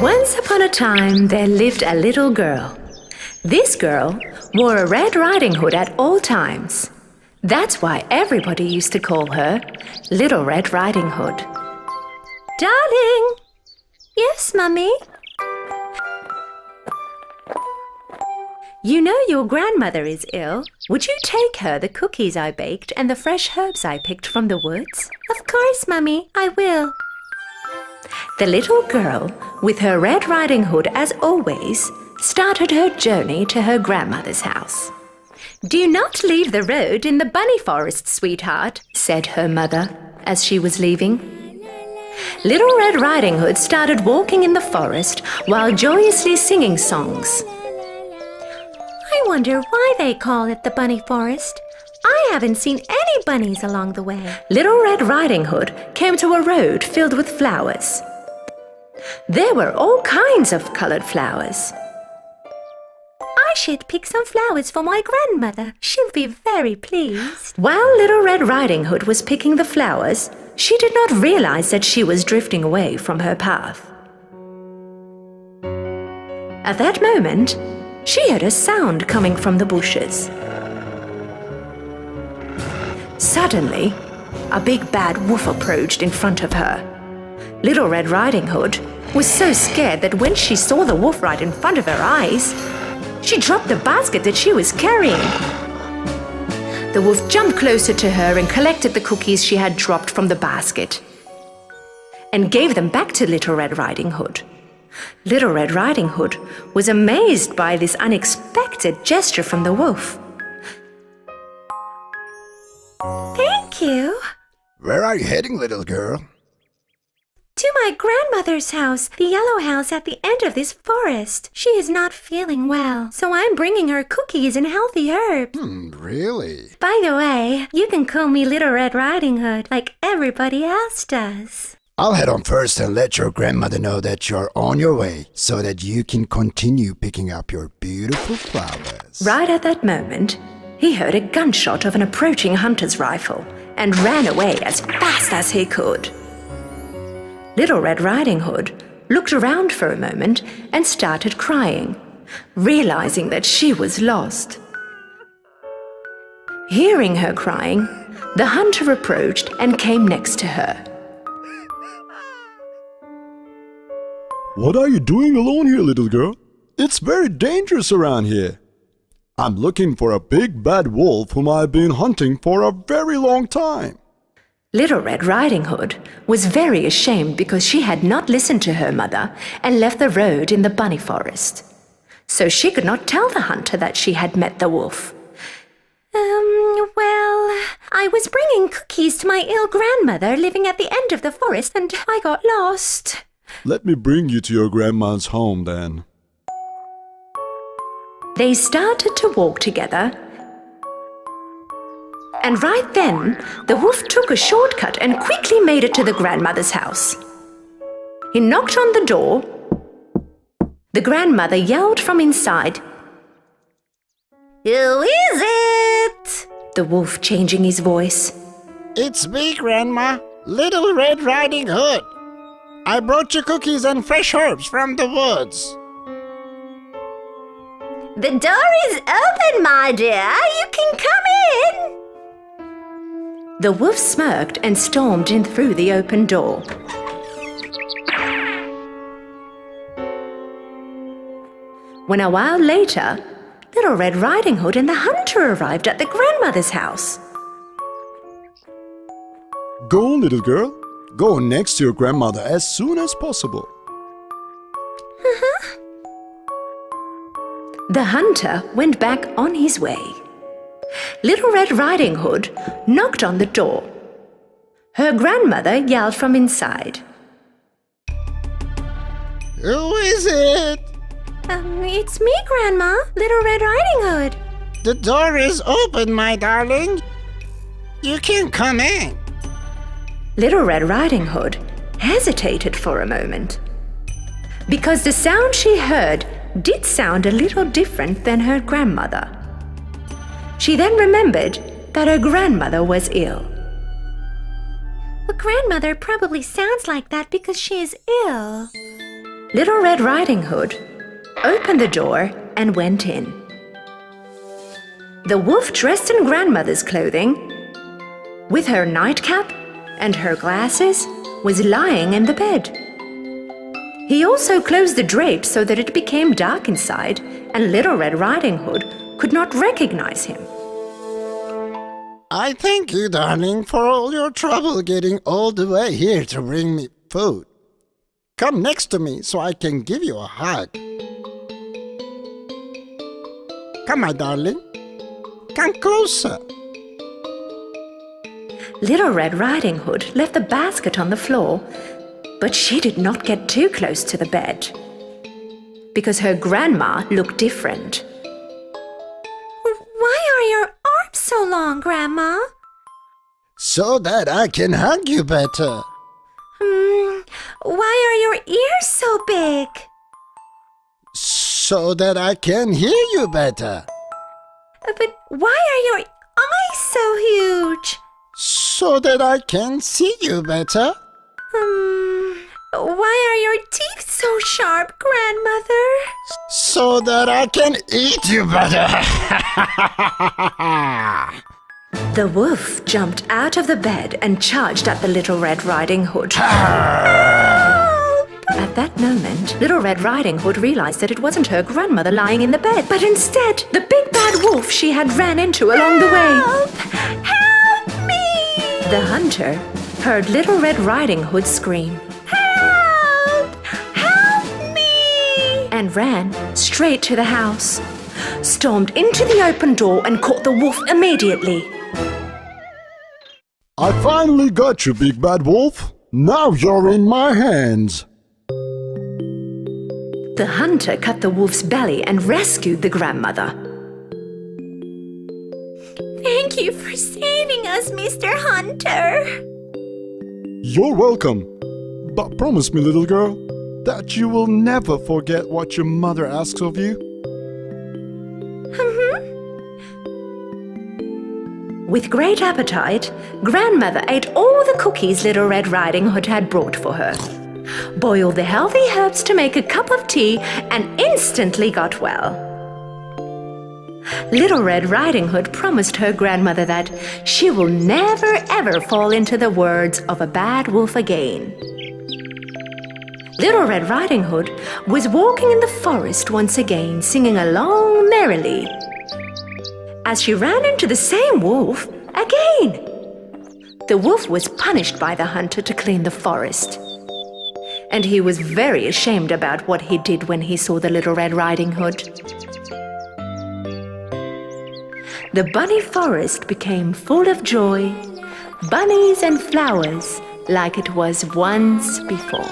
Once upon a time, there lived a little girl. This girl wore a Red Riding Hood at all times. That's why everybody used to call her Little Red Riding Hood. Darling! Yes, Mummy? You know your grandmother is ill. Would you take her the cookies I baked and the fresh herbs I picked from the woods? Of course, Mummy, I will. The little girl, with her Red Riding Hood as always, started her journey to her grandmother's house. "Do not leave the road in the bunny forest, sweetheart," said her mother as she was leaving. Little Red Riding Hood started walking in the forest while joyously singing songs. I wonder why they call it the bunny forest. I haven't seen any bunnies along the way. Little Red Riding Hood came to a road filled with flowers. There were all kinds of colored flowers. I should pick some flowers for my grandmother. She'll be very pleased. While Little Red Riding Hood was picking the flowers, she did not realize that she was drifting away from her path. At that moment, she heard a sound coming from the bushes. Suddenly, a big bad wolf approached in front of her. Little Red Riding Hood was so scared that when she saw the wolf right in front of her eyes, she dropped the basket that she was carrying. The wolf jumped closer to her and collected the cookies she had dropped from the basket and gave them back to Little Red Riding Hood. Little Red Riding Hood was amazed by this unexpected gesture from the wolf. Thank you. Where are you heading, little girl? To my grandmother's house, the yellow house at the end of this forest. She is not feeling well, so I'm bringing her cookies and healthy herbs. Really? By the way, you can call me Little Red Riding Hood like everybody else does. I'll head on first and let your grandmother know that you're on your way so that you can continue picking up your beautiful flowers. Right at that moment, he heard a gunshot of an approaching hunter's rifle and ran away as fast as he could. Little Red Riding Hood looked around for a moment and started crying, realizing that she was lost. Hearing her crying, the hunter approached and came next to her. What are you doing alone here, little girl? It's very dangerous around here. I'm looking for a big bad wolf whom I've been hunting for a very long time. Little Red Riding Hood was very ashamed because she had not listened to her mother and left the road in the bunny forest. So she could not tell the hunter that she had met the wolf. Well, I was bringing cookies to my ill grandmother living at the end of the forest and I got lost. Let me bring you to your grandma's home then. They started to walk together. And right then, the wolf took a shortcut and quickly made it to the grandmother's house. He knocked on the door. The grandmother yelled from inside, "Who is it?" The wolf changing his voice. It's me, Grandma, Little Red Riding Hood. I brought you cookies and fresh herbs from the woods. The door is open, my dear. You can come in. The wolf smirked and stormed in through the open door. When a while later, Little Red Riding Hood and the hunter arrived at the grandmother's house. Go, little girl. Go next to your grandmother as soon as possible. The hunter went back on his way. Little Red Riding Hood knocked on the door. Her grandmother yelled from inside. Who is it? It's me, Grandma, Little Red Riding Hood. The door is open, my darling. You can come in. Little Red Riding Hood hesitated for a moment, because the sound she heard did sound a little different than her grandmother. She then remembered that her grandmother was ill. Well, grandmother probably sounds like that because she is ill. Little Red Riding Hood opened the door and went in. The wolf, dressed in grandmother's clothing, with her nightcap and her glasses, was lying in the bed. He also closed the drapes so that it became dark inside, and Little Red Riding Hood could not recognize him. I thank you, darling, for all your trouble getting all the way here to bring me food. Come next to me so I can give you a hug. Come, my darling. Come closer. Little Red Riding Hood left the basket on the floor, but she did not get too close to the bed, because her grandma looked different. Why are your arms so long, Grandma? So that I can hug you better. Why are your ears so big? So that I can hear you better. But why are your eyes so huge? So that I can see you better. Why are your teeth so sharp, Grandmother? So that I can eat you better. The wolf jumped out of the bed and charged at the Little Red Riding Hood. At that moment, Little Red Riding Hood realized that it wasn't her grandmother lying in the bed, but instead the big bad wolf she had ran into along the way. Help me! The hunter heard Little Red Riding Hood scream Help! Help me! and ran straight to the house, stormed into the open door and caught the wolf immediately. I finally got you, big bad wolf. Now you're in my hands. The hunter cut the wolf's belly and rescued the grandmother. Thank you for saving us, Mr. Hunter. You're welcome. But promise me, little girl, that you will never forget what your mother asks of you. With great appetite, Grandmother ate all the cookies Little Red Riding Hood had brought for her, boiled the healthy herbs to make a cup of tea, and instantly got well. Little Red Riding Hood promised her grandmother that she will never ever fall into the words of a bad wolf again. Little Red Riding Hood was walking in the forest once again, singing along merrily, as she ran into the same wolf again. The wolf was punished by the hunter to clean the forest, and he was very ashamed about what he did when he saw the Little Red Riding Hood. The bunny forest became full of joy, bunnies and flowers like it was once before.